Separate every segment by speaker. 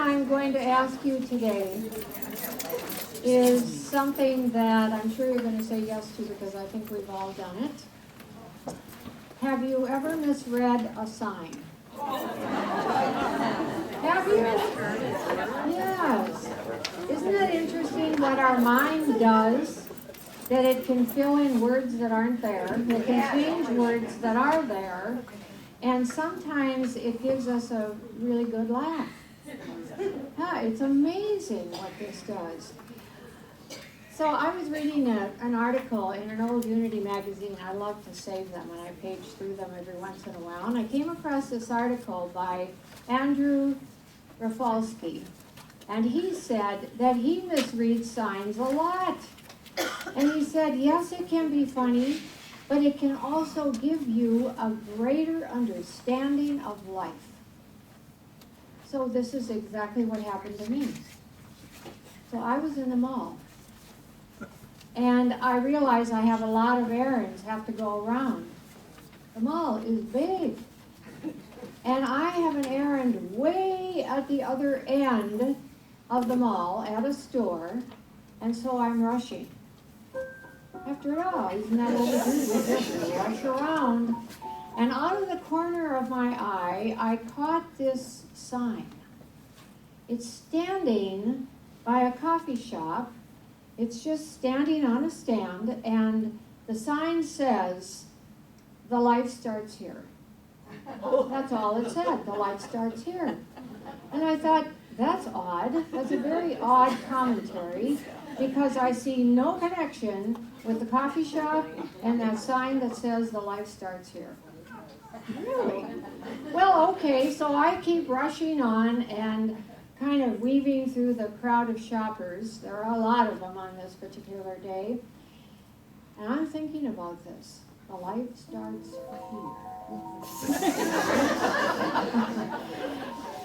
Speaker 1: I'm going to ask you today is something that I'm sure you're going to say yes to because I think we've all done it. Have you ever misread a sign? Have you? Yes. Isn't it interesting what our mind does? That it can fill in words that aren't there. It can change words that are there. And sometimes it gives us a really good laugh. Yeah, it's amazing what this does. So I was reading an article in an old Unity magazine. I love to save them, and I page through them every once in a while. And I came across this article by Andrew Rafalski. And he said that he misreads signs a lot. And he said, yes, it can be funny, but it can also give you a greater understanding of life. So this is exactly what happened to me. So I was in the mall. And I realized I have a lot of errands have to go around. The mall is big. And I have an errand way at the other end of the mall at a store. And so I'm rushing. After all, isn't that what we do? We just rush around. And out of the corner of my eye, I caught this sign. It's standing by a coffee shop. It's just standing on a stand, and the sign says, "The life starts here." That's all it said, "The life starts here." And I thought, that's odd. That's a very odd commentary, because I see no connection with the coffee shop and that sign that says the life starts here. Really? Well, okay, so I keep rushing on and kind of weaving through the crowd of shoppers. There are a lot of them on this particular day. And I'm thinking about this. The life starts here.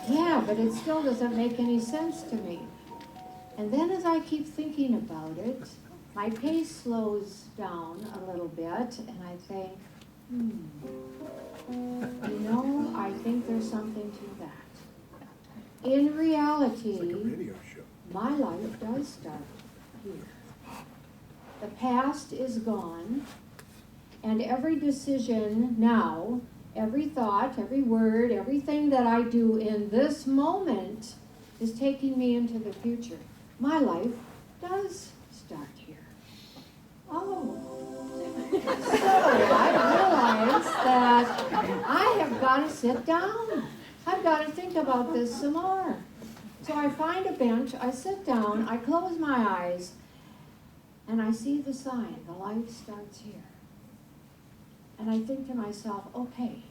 Speaker 1: Yeah, but it still doesn't make any sense to me. And then as I keep thinking about it, my pace slows down a little bit, and I think, I think there's something to that. In reality, my life does start here. The past is gone, and every decision now, every thought, every word, everything that I do in this moment is taking me into the future. My life does start here. Oh. So I realized that I have got to sit down. I've got to think about this some more. So I find a bench, I sit down, I close my eyes, and I see the sign, the life starts here. And I think to myself, okay,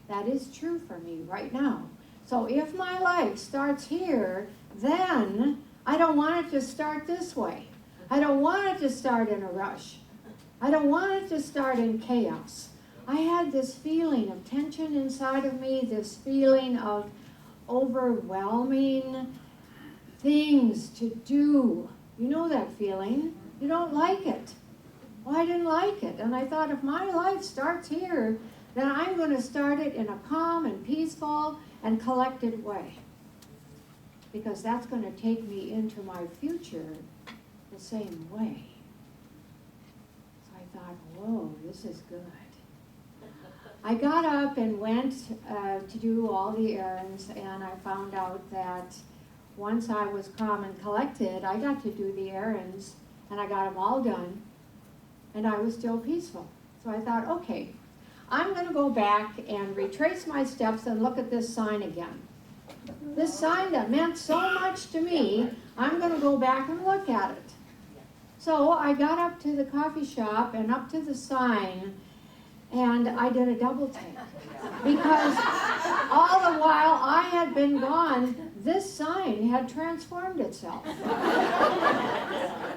Speaker 1: that is true for me right now. So if my life starts here, then I don't want it to start this way. I don't want it to start in a rush. I don't want it to start in chaos. I had this feeling of tension inside of me, this feeling of overwhelming things to do. You know that feeling. You don't like it. Well, I didn't like it. And I thought, if my life starts here, then I'm going to start it in a calm and peaceful and collected way. Because that's going to take me into my future the same way. So I thought, whoa, this is good. I got up and went to do all the errands, and I found out that once I was calm and collected, I got to do the errands, and I got them all done, and I was still peaceful. So I thought, okay, I'm going to go back and retrace my steps and look at this sign again. This sign that meant so much to me, I'm going to go back and look at it. So I got up to the coffee shop and up to the sign, and I did a double take. Because all the while I had been gone, this sign had transformed itself.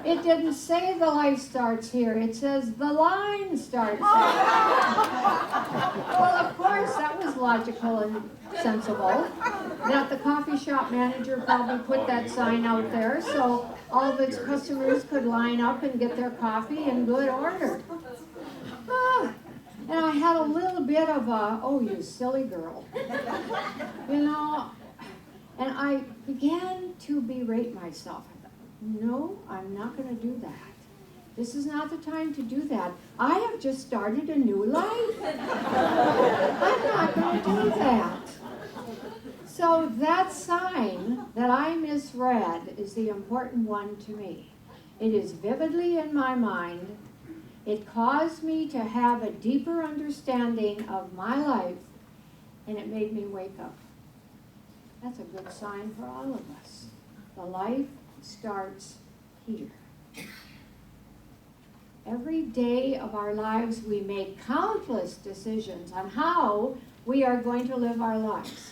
Speaker 1: It didn't say the life starts here. It says the line starts here. Well, of course, that was logical and sensible. That the coffee shop manager probably put that sign out there so all of its customers could line up and get their coffee in good order. And I had a little bit of a, oh, you silly girl. You know, And I began to berate myself. I thought, no, I'm not going to do that. This is not the time to do that. I have just started a new life. I'm not going to do that. So that sign that I misread is the important one to me. It is vividly in my mind. It caused me to have a deeper understanding of my life, and it made me wake up. That's a good sign for all of us. The life starts here. Every day of our lives, we make countless decisions on how we are going to live our lives.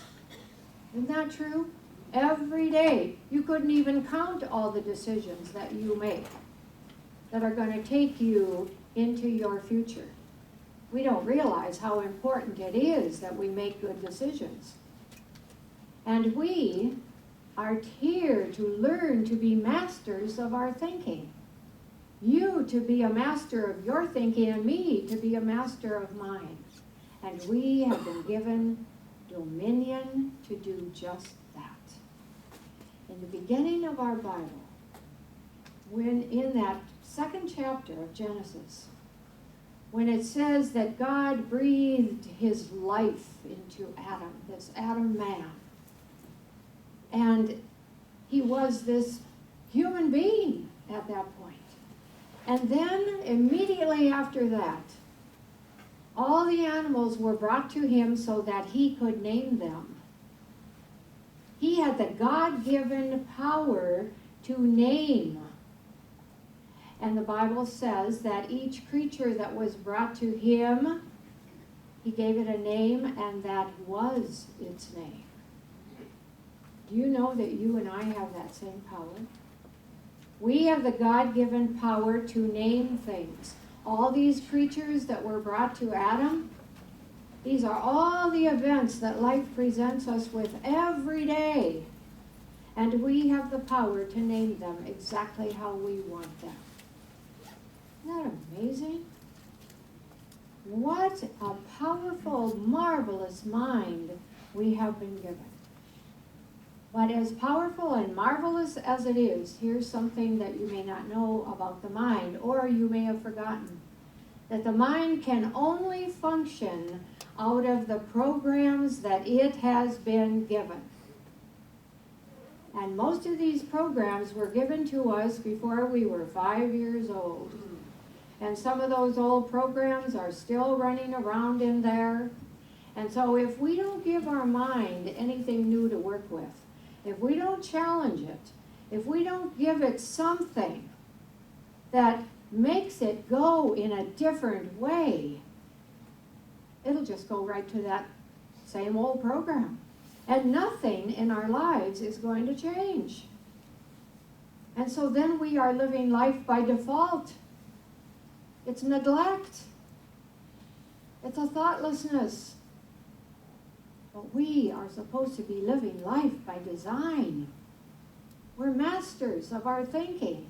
Speaker 1: Isn't that true? Every day. You couldn't even count all the decisions that you make that are going to take you into your future. We don't realize how important it is that we make good decisions. And we are here to learn to be masters of our thinking. You to be a master of your thinking, and me to be a master of mine. And we have been given dominion to do just that. In the beginning of our Bible, when in that second chapter of Genesis, when it says that God breathed his life into Adam, this Adam man, and he was this human being at that point. And then immediately after that, all the animals were brought to him so that he could name them. He had the God-given power to name. And the Bible says that each creature that was brought to him, he gave it a name, and that was its name. Do you know that you and I have that same power? We have the God-given power to name things. All these creatures that were brought to Adam, these are all the events that life presents us with every day. And we have the power to name them exactly how we want them. Isn't that amazing? What a powerful, marvelous mind we have been given. But as powerful and marvelous as it is, here's something that you may not know about the mind, or you may have forgotten. That the mind can only function out of the programs that it has been given. And most of these programs were given to us before we were 5 years old. And some of those old programs are still running around in there. And so if we don't give our mind anything new to work with, if we don't challenge it, if we don't give it something that makes it go in a different way, it'll just go right to that same old program. And nothing in our lives is going to change. And so then we are living life by default. It's neglect. It's a thoughtlessness. But we are supposed to be living life by design. We're masters of our thinking.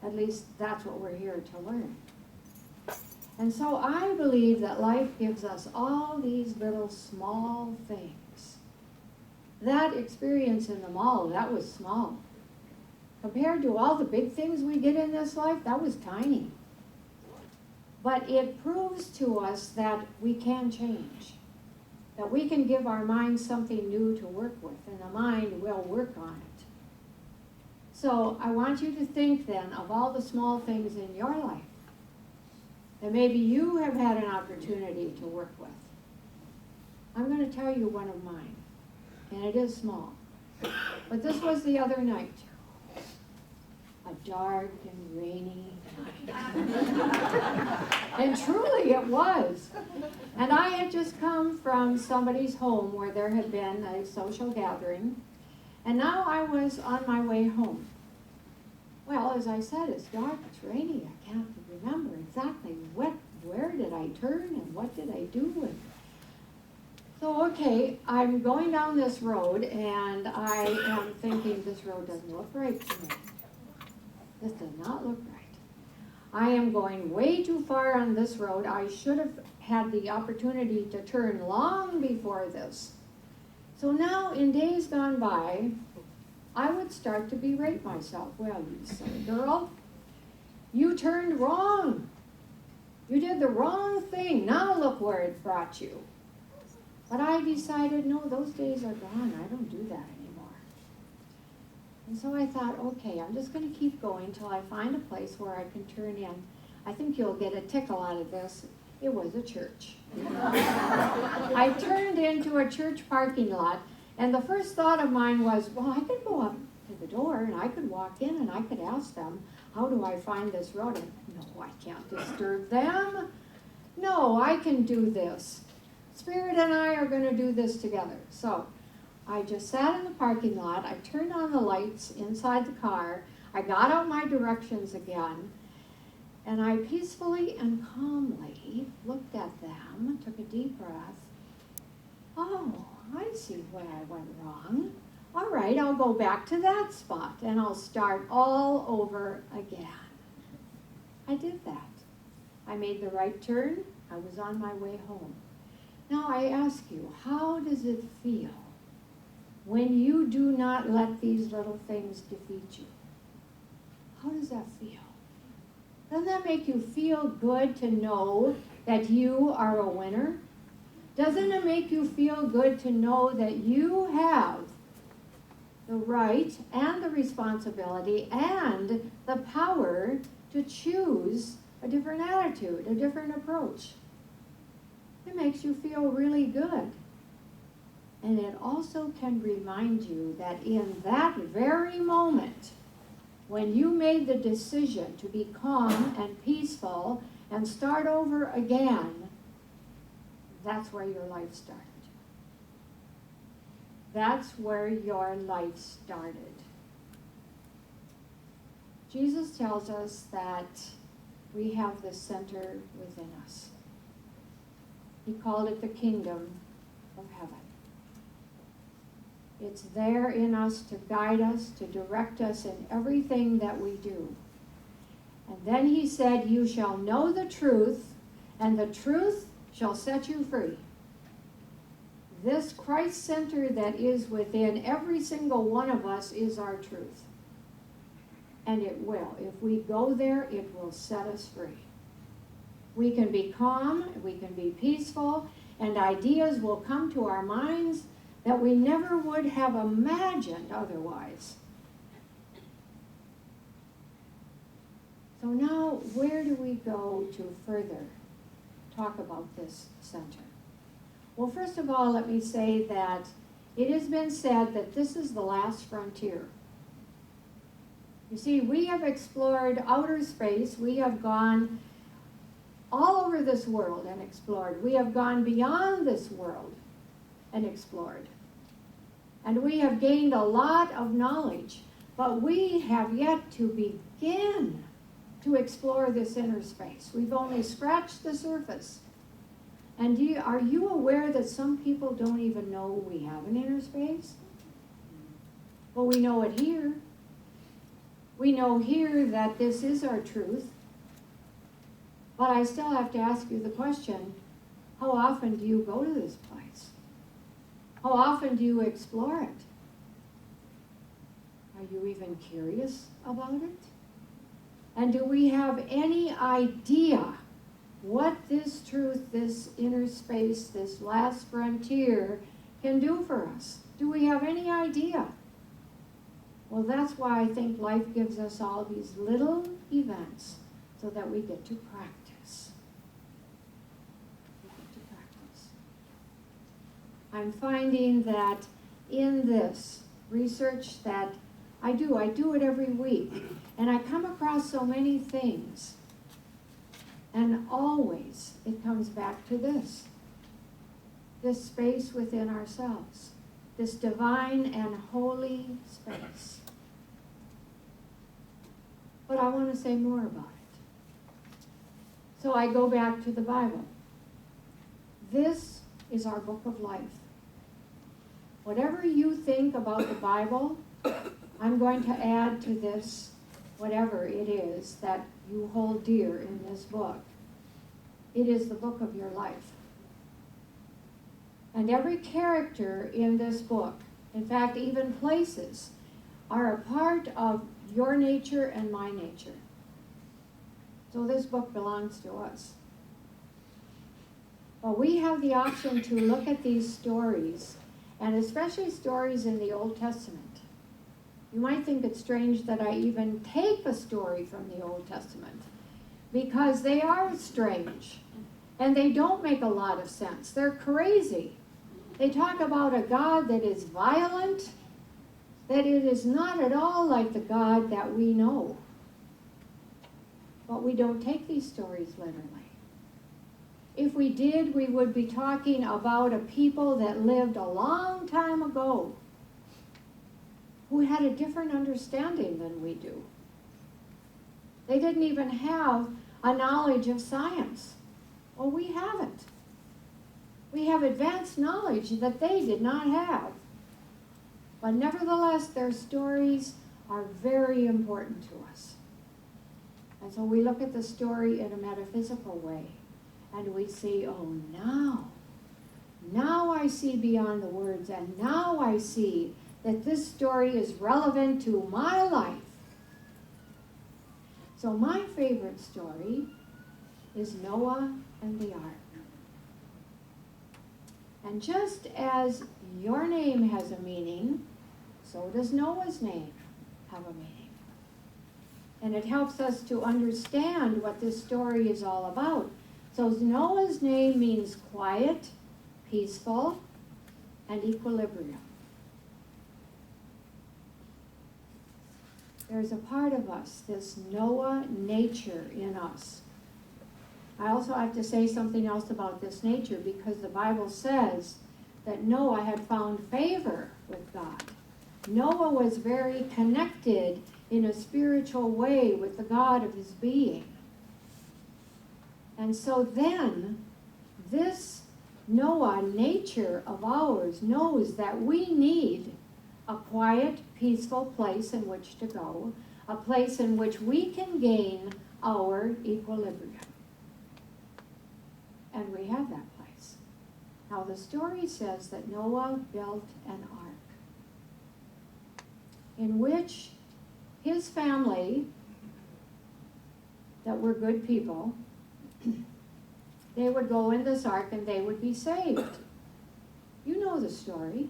Speaker 1: At least that's what we're here to learn. And so I believe that life gives us all these little small things. That experience in the mall, that was small. Compared to all the big things we get in this life, that was tiny. But it proves to us that we can change. That we can give our mind something new to work with, and the mind will work on it. So I want you to think then of all the small things in your life that maybe you have had an opportunity to work with. I'm going to tell you one of mine, and it is small. But this was the other night. A dark and rainy night. And truly it was. And I had just come from somebody's home where there had been a social gathering, and now I was on my way home. Well, as I said, it's dark, it's rainy, I can't remember exactly where did I turn and what did I do. And so, okay, I'm going down this road, and I am thinking this road doesn't look right to me. This does not look right. I am going way too far on this road. I should have had the opportunity to turn long before this. So now, in days gone by, I would start to berate myself. Well, you silly girl, you turned wrong. You did the wrong thing. Now look where it brought you. But I decided, no, those days are gone. I don't do that anymore. And so I thought, okay, I'm just going to keep going till I find a place where I can turn in. I think you'll get a tickle out of this. It was a church. I turned into a church parking lot, and the first thought of mine was, well, I could go up to the door, and I could walk in, and I could ask them, how do I find this road? And no, I can't disturb them. No, I can do this. Spirit and I are going to do this together. So I just sat in the parking lot. I turned on the lights inside the car. I got out my directions again. And I peacefully and calmly looked at them, took a deep breath. Oh, I see where I went wrong. All right, I'll go back to that spot and I'll start all over again. I did that. I made the right turn. I was on my way home. Now I ask you, how does it feel when you do not let these little things defeat you? How does that feel? Doesn't that make you feel good to know that you are a winner? Doesn't it make you feel good to know that you have the right and the responsibility and the power to choose a different attitude, a different approach? It makes you feel really good. And it also can remind you that in that very moment, when you made the decision to be calm and peaceful and start over again, that's where your life started. That's where your life started. Jesus tells us that we have the center within us. He called it the kingdom of heaven. It's there in us to guide us, to direct us in everything that we do. And then he said, you shall know the truth, and the truth shall set you free. This Christ center that is within every single one of us is our truth. And it will. If we go there, it will set us free. We can be calm, we can be peaceful, and ideas will come to our minds that we never would have imagined otherwise. So now, where do we go to further talk about this center? Well, first of all, let me say that it has been said that this is the last frontier. You see, we have explored outer space. We have gone all over this world and explored. We have gone beyond this world and explored. And we have gained a lot of knowledge, but we have yet to begin to explore this inner space. We've only scratched the surface. And are you aware that some people don't even know we have an inner space? Well, we know it here. We know here that this is our truth. But I still have to ask you the question, how often do you go to this place? How often do you explore it? Are you even curious about it? And do we have any idea what this truth, this inner space, this last frontier can do for us? Do we have any idea? Well, that's why I think life gives us all these little events so that we get to practice. We get to practice. I'm finding that in this research that I do it every week, and I come across so many things, and always it comes back to this space within ourselves, this divine and holy space. But I want to say more about it. So I go back to the Bible. This is our book of life. Whatever you think about the Bible, I'm going to add to this whatever it is that you hold dear in this book. It is the book of your life. And every character in this book, in fact, even places, are a part of your nature and my nature. So this book belongs to us. But we have the option to look at these stories, and especially stories in the Old Testament. You might think it's strange that I even take a story from the Old Testament, because they are strange, and they don't make a lot of sense. They're crazy. They talk about a God that is violent, that it is not at all like the God that we know. But we don't take these stories literally. If we did, we would be talking about a people that lived a long time ago, who had a different understanding than we do. They didn't even have a knowledge of science. Well, we haven't. We have advanced knowledge that they did not have. But nevertheless, their stories are very important to us. And so we look at the story in a metaphysical way, and we see, oh, now I see beyond the words, and now I see that this story is relevant to my life. So my favorite story is Noah and the ark. And just as your name has a meaning, so does Noah's name have a meaning. And it helps us to understand what this story is all about. So Noah's name means quiet, peaceful, and equilibrium. There's a part of us, this Noah nature in us. I also have to say something else about this nature, because the Bible says that Noah had found favor with God. Noah was very connected in a spiritual way with the God of his being. And so then, this Noah nature of ours knows that we need a quiet, peaceful place in which to go, a place in which we can gain our equilibrium. And we have that place. Now the story says that Noah built an ark, in which his family, that were good people, they would go in this ark and they would be saved. You know the story.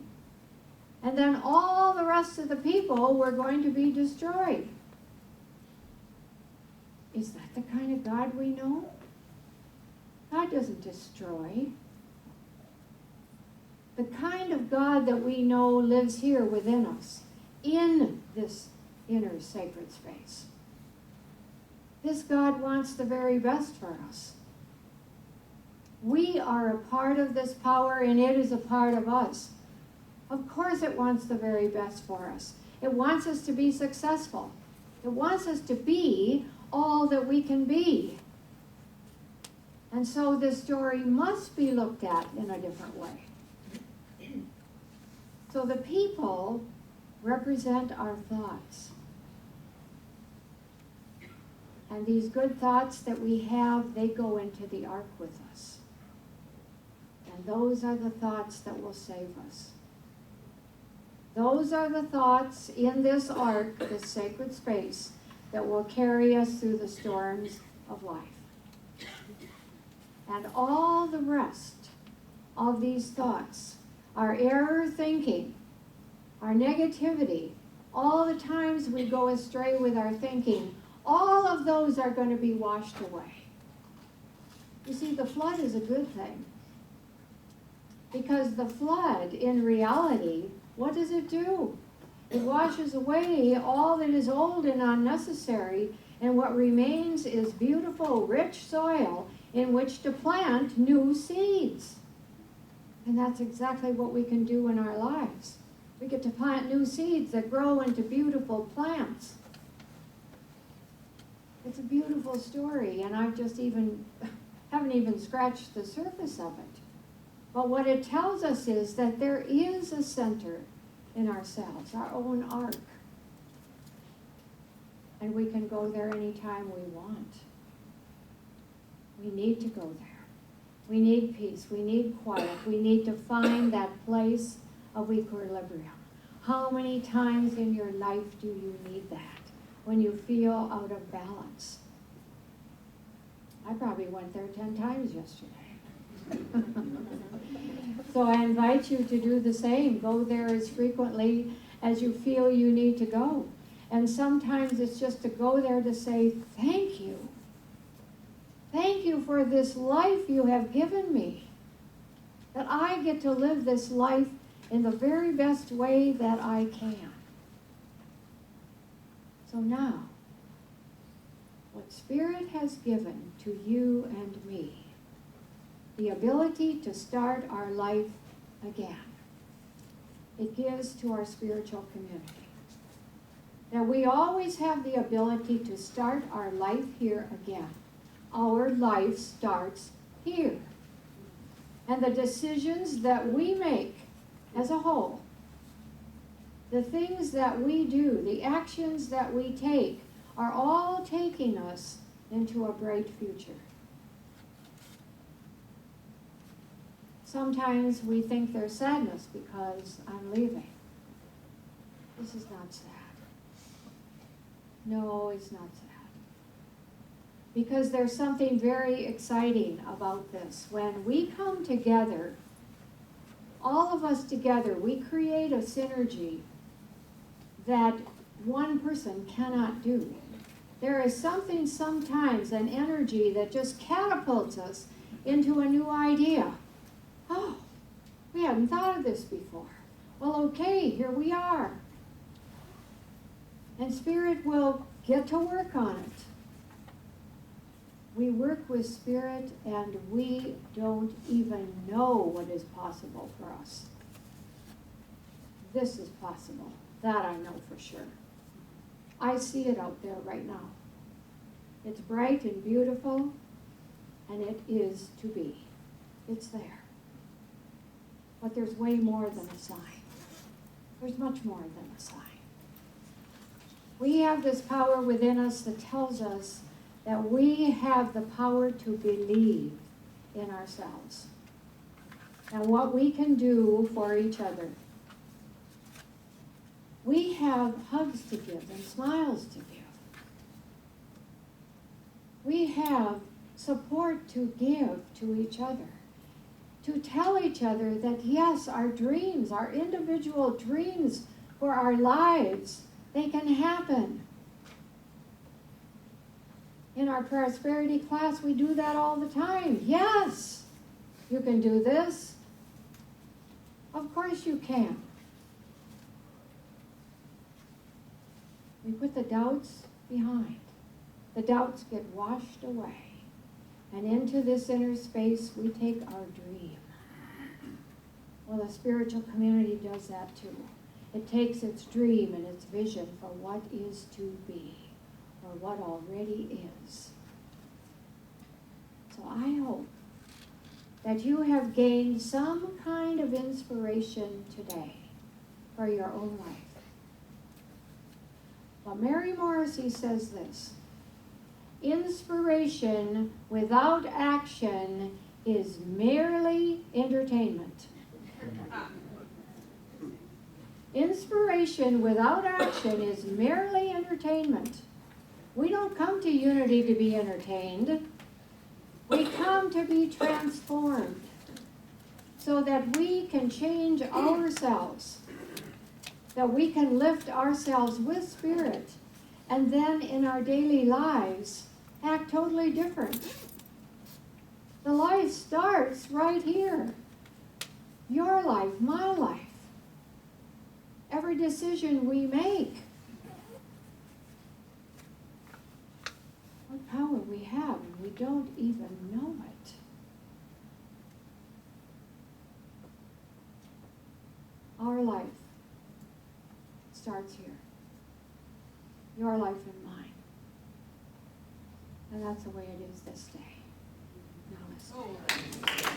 Speaker 1: And then all the rest of the people were going to be destroyed. Is that the kind of God we know? God doesn't destroy. The kind of God that we know lives here within us, in this inner sacred space. This God wants the very best for us. We are a part of this power, and it is a part of us. Of course it wants the very best for us. It wants us to be successful. It wants us to be all that we can be. And so this story must be looked at in a different way. So the people represent our thoughts. And these good thoughts that we have, they go into the ark with us. And those are the thoughts that will save us. Those are the thoughts in this ark, this sacred space, that will carry us through the storms of life. And all the rest of these thoughts, our error thinking, our negativity, all the times we go astray with our thinking, all of those are going to be washed away. You see, the flood is a good thing. Because the flood, in reality, what does it do? It washes away all that is old and unnecessary, and what remains is beautiful, rich soil in which to plant new seeds. And that's exactly what we can do in our lives. We get to plant new seeds that grow into beautiful plants. It's a beautiful story, and I've just haven't even scratched the surface of it. But what it tells us is that there is a center in ourselves, our own ark. And we can go there anytime we want. We need to go there. We need peace. We need quiet. We need to find that place of equilibrium. How many times in your life do you need that when you feel out of balance? I probably went there 10 times yesterday. So I invite you to do the same. Go there as frequently as you feel you need to go. And sometimes it's just to go there to say, thank you. Thank you for this life you have given me. That I get to live this life in the very best way that I can. So now, what Spirit has given to you and me, the ability to start our life again, it gives to our spiritual community. That we always have the ability to start our life here again. Our life starts here. And the decisions that we make as a whole, the things that we do, the actions that we take, are all taking us into a bright future. Sometimes we think there's sadness because I'm leaving. This is not sad. No, it's not sad. Because there's something very exciting about this. When we come together, all of us together, we create a synergy that one person cannot do. There is something sometimes, an energy that just catapults us into a new idea. Oh, we hadn't thought of this before. Well, okay, here we are. And Spirit will get to work on it. We work with Spirit and we don't even know what is possible for us. This is possible. That I know for sure. I see it out there right now. It's bright and beautiful, and it is to be. It's there. But there's way more than a sign. There's much more than a sign. We have this power within us that tells us that we have the power to believe in ourselves and what we can do for each other. We have hugs to give and smiles to give. We have support to give to each other, to tell each other that yes, our dreams, our individual dreams for our lives, they can happen. In our prosperity class, we do that all the time. Yes, you can do this. Of course you can. We put the doubts behind. The doubts get washed away. And into this inner space, we take our dream. Well, the spiritual community does that too. It takes its dream and its vision for what is to be, or what already is. So I hope that you have gained some kind of inspiration today for your own life. Well, Mary Morrissey says this: inspiration without action is merely entertainment. Inspiration without action is merely entertainment. We don't come to Unity to be entertained. We come to be transformed so that we can change ourselves, that we can lift ourselves with Spirit, and then in our daily lives act totally different. The life starts right here. Your life, my life. Every decision we make. What power we have, and we don't even know it. Our life starts here. Your life and mine. And that's the way it is this day. Namaste.